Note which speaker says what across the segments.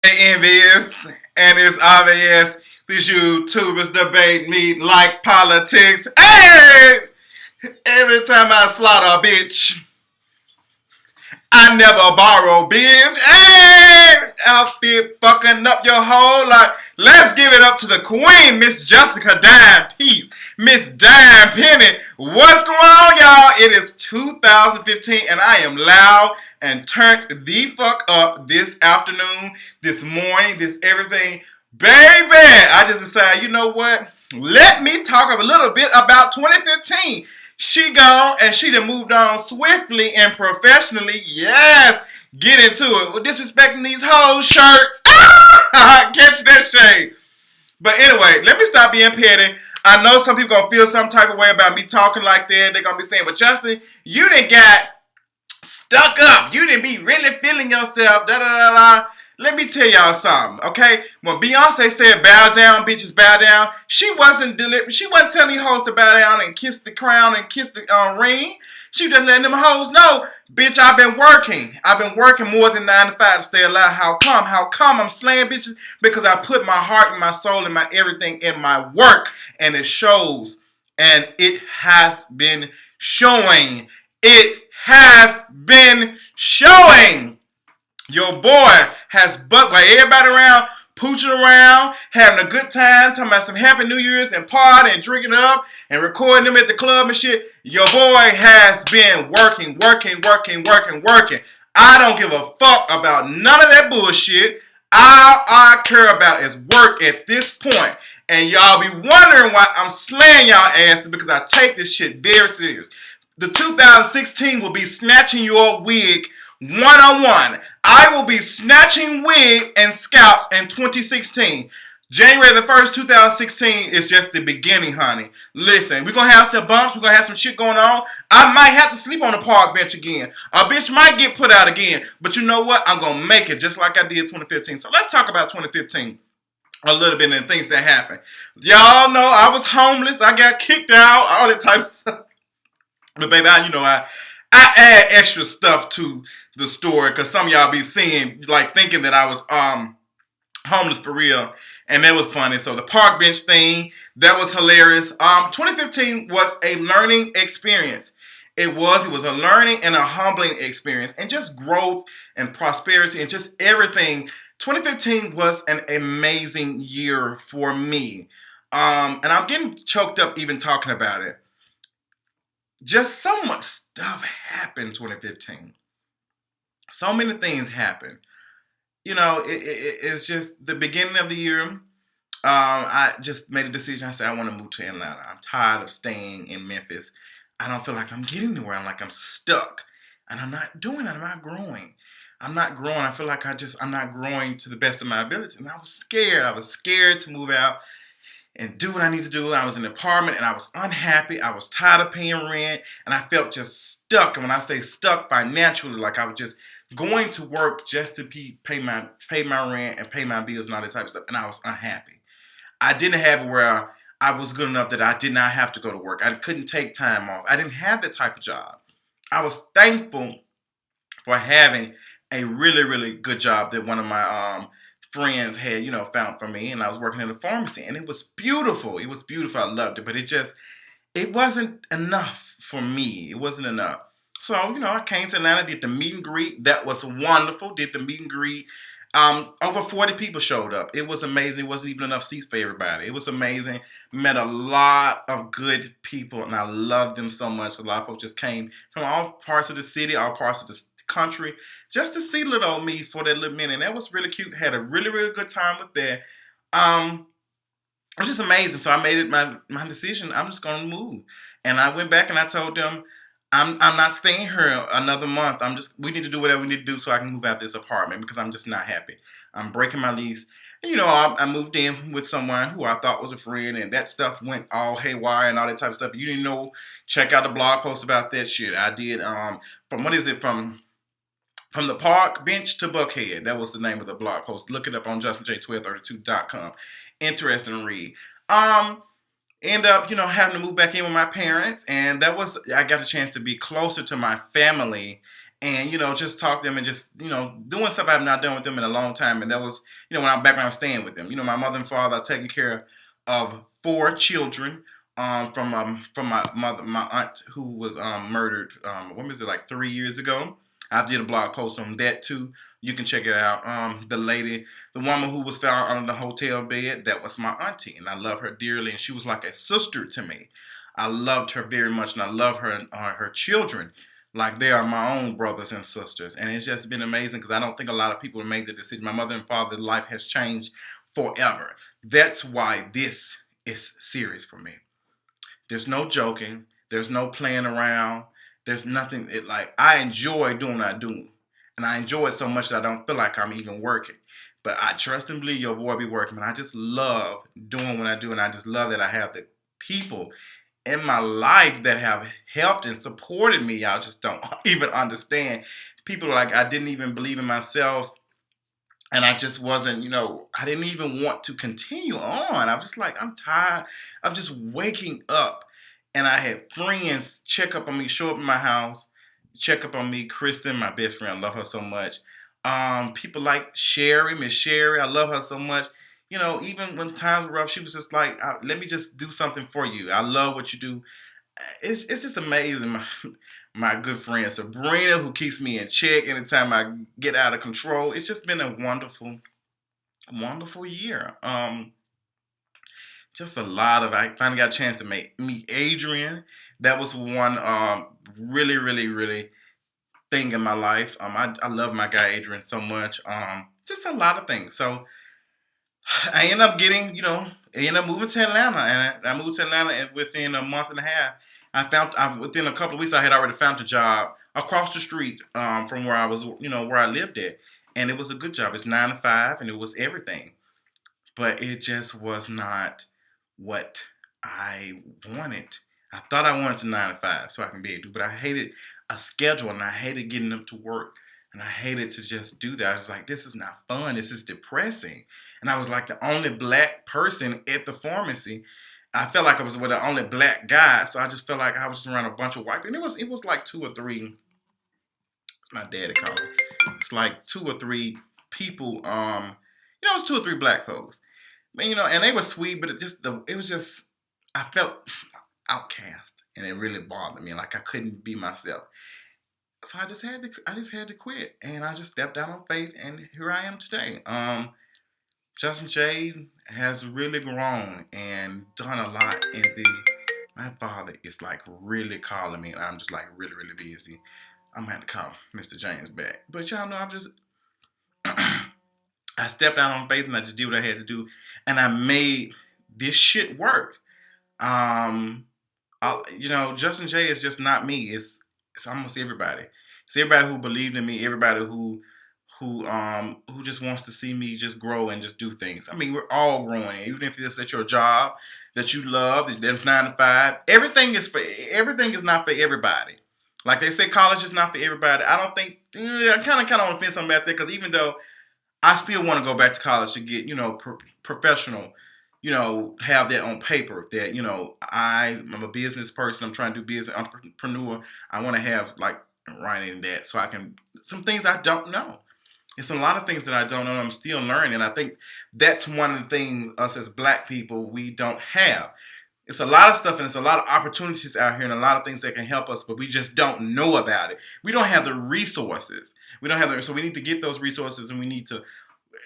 Speaker 1: Envious, and it's obvious these YouTubers debate me like politics. Hey! Every time I slaughter a bitch, I never borrow, bitch. Hey! Outfit fucking up your whole life. Let's give it up to the queen, Miss Jessica Dime Peace. Miss Dime Penny. What's going on, y'all? It is 2015 and I am loud and turned the fuck up this afternoon, this morning, this everything. Baby, I just decided, you know what? Let me talk a little bit about 2015. She gone and she done moved on swiftly and professionally. Yes, get into it. With disrespecting these whole shirts. Catch that shade. But anyway, let me stop being petty. I know some people gonna feel some type of way about me talking like that. They're gonna be saying, but Justin, you done got stuck up. You didn't be really feeling yourself. Da da da da. Let me tell y'all something, okay? When Beyonce said bow down, bitches bow down, she wasn't deliberate. She wasn't telling these hoes to bow down and kiss the crown and kiss the ring. She just letting them hoes know, bitch, I've been working. I've been working more than 9 to 5 to stay alive. How come? How come I'm slaying bitches? Because I put my heart and my soul and my everything in my work. And it shows. And it has been showing. It has been showing. Your boy has bucked while everybody around, pooching around, having a good time, talking about some Happy New Year's and partying and drinking up and recording them at the club and shit. Your boy has been working. I don't give a fuck about none of that bullshit. All I care about is work at this point. And y'all be wondering why I'm slaying y'all asses because I take this shit very serious. The 2016 will be snatching your wig one-on-one. I will be snatching wigs and scalps in 2016. January the 1st, 2016 is just the beginning, honey. Listen, we're going to have some bumps. We're going to have some shit going on. I might have to sleep on the park bench again. A bitch might get put out again. But you know what? I'm going to make it just like I did 2015. So let's talk about 2015 a little bit and things that happened. Y'all know I was homeless. I got kicked out. All that type of stuff. But baby, I add extra stuff to the story because some of y'all be seeing, like, thinking that I was homeless for real, and that was funny. So the park bench thing, that was hilarious. 2015 was a learning experience. It was a learning and a humbling experience, and just growth and prosperity and just everything. 2015 was an amazing year for me, and I'm getting choked up even talking about it. Just so much stuff happened in 2015. So many things happened. It's just the beginning of the year. I just made a decision. I said, I want to move to Atlanta. I'm tired of staying in Memphis. I don't feel like I'm getting anywhere. I'm like, I'm stuck. And I'm not doing it. I'm not growing. I'm not growing. I feel like I'm not growing to the best of my ability. And I was scared. I was scared to move out and do what I need to do. I was in an apartment and I was unhappy. I was tired of paying rent and I felt just stuck. And when I say stuck financially, like I was just going to work just to pay my rent and pay my bills and all that type of stuff. And I was unhappy. I didn't have it where I was good enough that I did not have to go to work. I couldn't take time off. I didn't have that type of job. I was thankful for having a really, really good job that one of my friends had, found for me, and I was working in a pharmacy, and it was beautiful. It was beautiful. I loved it, but it wasn't enough for me. It wasn't enough. So, I came to Atlanta, did the meet and greet. That was wonderful. Did the meet and greet. Over 40 people showed up. It was amazing. It wasn't even enough seats for everybody. It was amazing. Met a lot of good people, and I loved them so much. A lot of folks just came from all parts of the city, all parts of the country, just to see little old me for that little minute. And that was really cute. Had a really, really good time with that. It was just amazing. So I made it my decision. I'm just going to move. And I went back and I told them, I'm not staying here another month. We need to do whatever we need to do so I can move out this apartment because I'm just not happy. I'm breaking my lease. And, I moved in with someone who I thought was a friend, and that stuff went all haywire and all that type of stuff. You didn't know, check out the blog post about that shit. I did, from the park bench to Buckhead. That was the name of the blog post. Look it up on justinj1232.com. Interesting read. End up, having to move back in with my parents, and I got a chance to be closer to my family and just talk to them and just doing stuff I've not done with them in a long time. And that was when I'm back when I was staying with them. My mother and father are taking care of 4 children. From my aunt who was murdered. When was it, like 3 years ago? I did a blog post on that too. You can check it out. The woman who was found under the hotel bed, that was my auntie, and I love her dearly, and she was like a sister to me. I loved her very much, and I love her children like they are my own brothers and sisters. And it's just been amazing because I don't think a lot of people have made the decision. My mother and father's life has changed forever. That's why this is serious for me. There's no joking. There's no playing around. There's nothing. I enjoy doing what I do, and I enjoy it so much that I don't feel like I'm even working. But I trust and believe your boy be working. But I just love doing what I do, and I just love that I have the people in my life that have helped and supported me. Y'all just don't even understand. People like I didn't even believe in myself, and I just wasn't, I didn't even want to continue on. I was just like, I'm tired of just waking up. And I had friends check up on me, show up in my house, check up on me. Kristen, my best friend, I love her so much. People like Sherry, Miss Sherry, I love her so much. Even when times were rough, she was just like, let me just do something for you. I love what you do. It's just amazing. My good friend Sabrina, who keeps me in check anytime I get out of control. It's just been a wonderful, wonderful year. Just a lot of. I finally got a chance to meet Adrian. That was one really, really, really thing in my life. I love my guy Adrian so much. Just a lot of things. So I ended up moving to Atlanta, and I moved to Atlanta, and within a month and a half, within a couple of weeks, I had already found a job across the street from where I was, where I lived at, and it was a good job. It's 9 to 5, and it was everything, but it just was not what I wanted. I thought I wanted to 9 to 5 so I can be able to, but I hated a schedule, and I hated getting up to work, and I hated to just do that. I was like, this is not fun. This is depressing. And I was like the only black person at the pharmacy. I felt like I was with the only black guy, so I just felt like I was just around a bunch of white people. And it was like 2 or 3. It's my daddy called it. It's like 2 or 3 people. It was 2 or 3 black folks. But, and they were sweet, but it was just I felt outcast, and it really bothered me. Like I couldn't be myself. So I just had to quit, and I just stepped out on faith, and here I am today. Justin Jade has really grown and done a lot my father is like really calling me, and I'm just like really, really busy. I'm gonna have to call Mr. James back. But y'all know I'm just I stepped out on faith, and I just did what I had to do, and I made this shit work. Justin Jade is just not me. It's almost everybody. It's everybody who believed in me, everybody who just wants to see me just grow and just do things. I mean, we're all growing. Even if it's at your job that you love, that's 9 to 5. Everything is not for everybody. Like they say, college is not for everybody. I don't think. I kind of on the fence on that because even though I still want to go back to college to get professional, have that on paper that I'm a business person. I'm trying to do business, entrepreneur. I want to have like writing that so I can some things I don't know. It's a lot of things that I don't know. I'm still learning. And I think that's one of the things us as black people, we don't have. It's a lot of stuff and it's a lot of opportunities out here and a lot of things that can help us, but we just don't know about it. We don't have the resources. So we need to get those resources and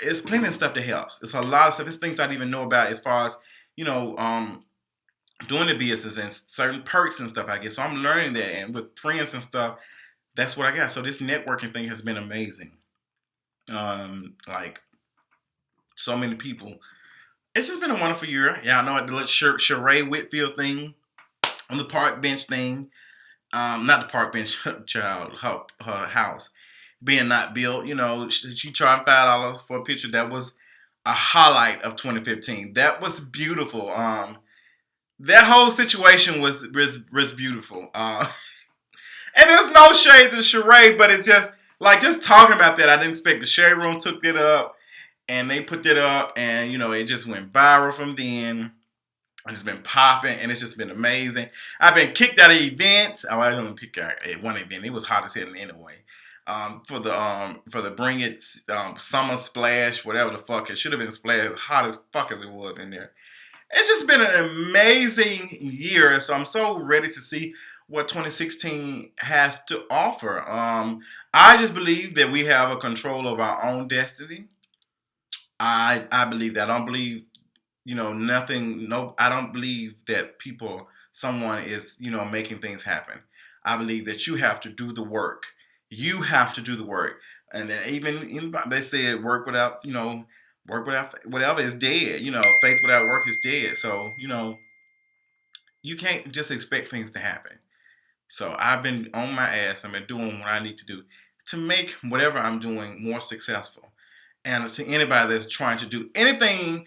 Speaker 1: it's plenty of stuff that helps. It's a lot of stuff. It's things I didn't even know about as far as, doing the business and certain perks and stuff I get. So I'm learning that, and with friends and stuff, that's what I got. So this networking thing has been amazing. Like so many people. It's just been a wonderful year. Yeah, I know the little Sheree Whitfield thing on the park bench thing. Not the park bench, child, her house being not built. She charged $5 for a picture. That was a highlight of 2015. That was beautiful. That whole situation was beautiful. And there's no shade to Sheree, but it's just talking about that. I didn't expect the Shade Room took that up, and they put that up, and it just went viral from then. It's been popping, and it's just been amazing. I've been kicked out of events. I didn't pick out at one event. It was hot as hell anyway. for the Bring It Summer Splash, whatever the fuck. It should have been Splash, as hot as fuck as it was in there. It's just been an amazing year, so I'm so ready to see what 2016 has to offer. I just believe that we have a control of our own destiny. I believe that. I don't believe, nothing. No, I don't believe that someone is, making things happen. I believe that you have to do the work. You have to do the work, and then they said work without whatever is dead. Faith without work is dead. So you can't just expect things to happen. So I've been on my ass. I've been doing what I need to do to make whatever I'm doing more successful. And to anybody that's trying to do anything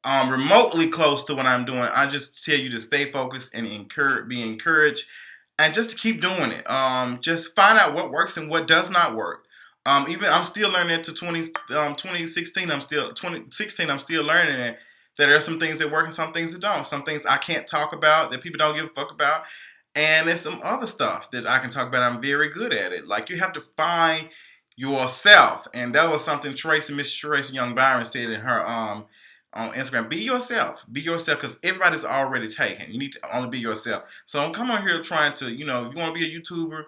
Speaker 1: remotely close to what I'm doing, I just tell you to stay focused and be encouraged, and just to keep doing it. Just find out what works and what does not work. Even I'm still learning it to 2016. I'm still 2016. I'm still learning it. That there are some things that work and some things that don't. Some things I can't talk about that people don't give a fuck about, and there's some other stuff that I can talk about. I'm very good at it. Like, you have to find yourself, and that was something Miss Tracy Young Byron said in her on Instagram. Be yourself, because everybody's already taken. You need to only be yourself. So don't come on here trying to, you want to be a YouTuber.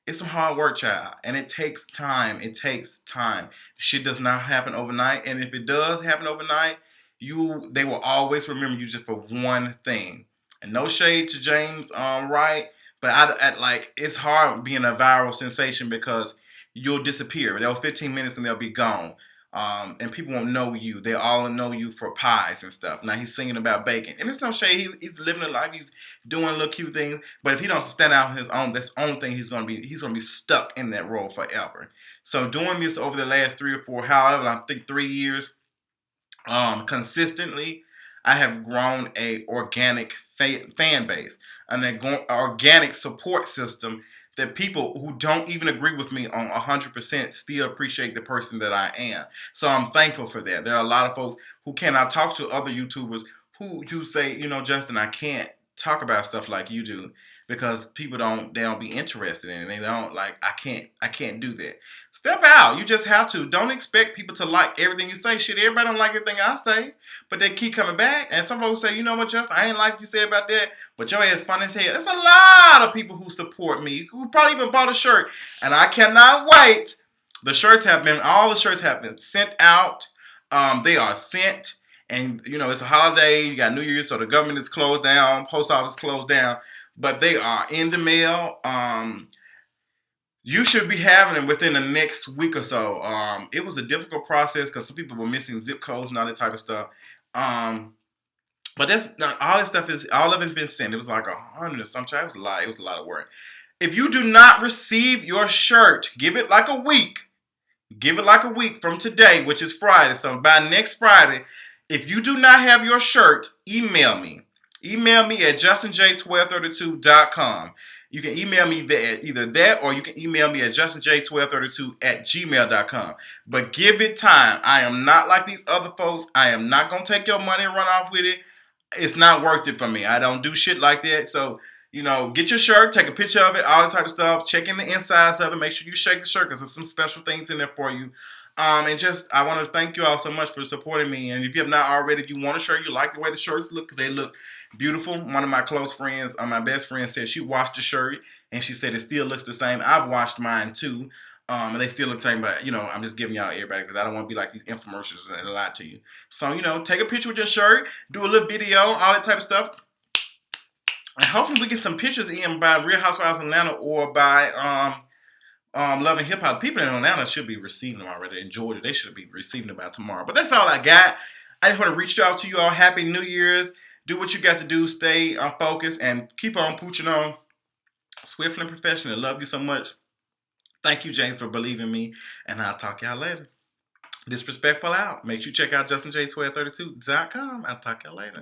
Speaker 1: It's some hard work, child, and it takes time. It takes time. Shit does not happen overnight, and if it does happen overnight, they will always remember you just for one thing. And no shade to James Wright, but it's hard being a viral sensation because you'll disappear. They'll 15 minutes and they'll be gone. And people won't know you. They all know you for pies and stuff. Now he's singing about bacon, and it's no shade. He's living a life. He's doing little cute things. But if he don't stand out on his own, that's the only thing he's gonna be stuck in that role forever. So doing this over the last 3 or 4, however, I think 3 years, consistently, I have grown a organic fan base, an organic support system that people who don't even agree with me on 100% still appreciate the person that I am. So I'm thankful for that. There are a lot of folks who cannot talk to other YouTubers who say, Justin, I can't talk about stuff like you do because people don't be interested in it. They don't I can't do that. Step out. You just have to. Don't expect people to like everything you say. Shit, everybody don't like everything I say, but they keep coming back. And some folks say, you know what, Justin, I ain't like what you said about that, but your ass funny as hell. There's a lot of people who support me, who probably even bought a shirt, and I cannot wait. All the shirts have been sent out. They are sent, and it's a holiday. You got New Year's, so the government is closed down, post office closed down, but they are in the mail. You should be having them within the next week or so. It was a difficult process because some people were missing zip codes and all that type of stuff. But that's not all this stuff all of it's been sent. It was like 100 or something. It was a lot. It was a lot of work. If you do not receive your shirt, give it like a week. Give it like a week from today, which is Friday. So by next Friday, if you do not have your shirt, email me. Email me at justinj1232.com. You can email me there, either that, or you can email me at justinj1232@gmail.com. But give it time. I am not like these other folks. I am not going to take your money and run off with it. It's not worth it for me. I don't do shit like that. So, get your shirt, take a picture of it, all that type of stuff. Check in the insides of it. Make sure you shake the shirt because there's some special things in there for you. And I want to thank you all so much for supporting me. And if you have not already, if you want a shirt, you like the way the shirts look because they look beautiful. One of my close friends, my best friend, said she washed the shirt and she said it still looks the same. I've washed mine too. And they still look the same, but I'm just giving y'all everybody because I don't want to be like these infomercials and lie to you. So, take a picture with your shirt, do a little video, all that type of stuff. And hopefully we get some pictures in by Real Housewives of Atlanta or by Love and Hip Hop. People in Atlanta should be receiving them already. In Georgia, they should be receiving them by tomorrow. But that's all I got. I just want to reach out to you all. Happy New Year's. Do what you got to do. Stay focused and keep on pooching on. Swiftly and professionally. Love you so much. Thank you, James, for believing me. And I'll talk y'all later. Disrespectful out. Make sure you check out justinj1232.com. I'll talk y'all later.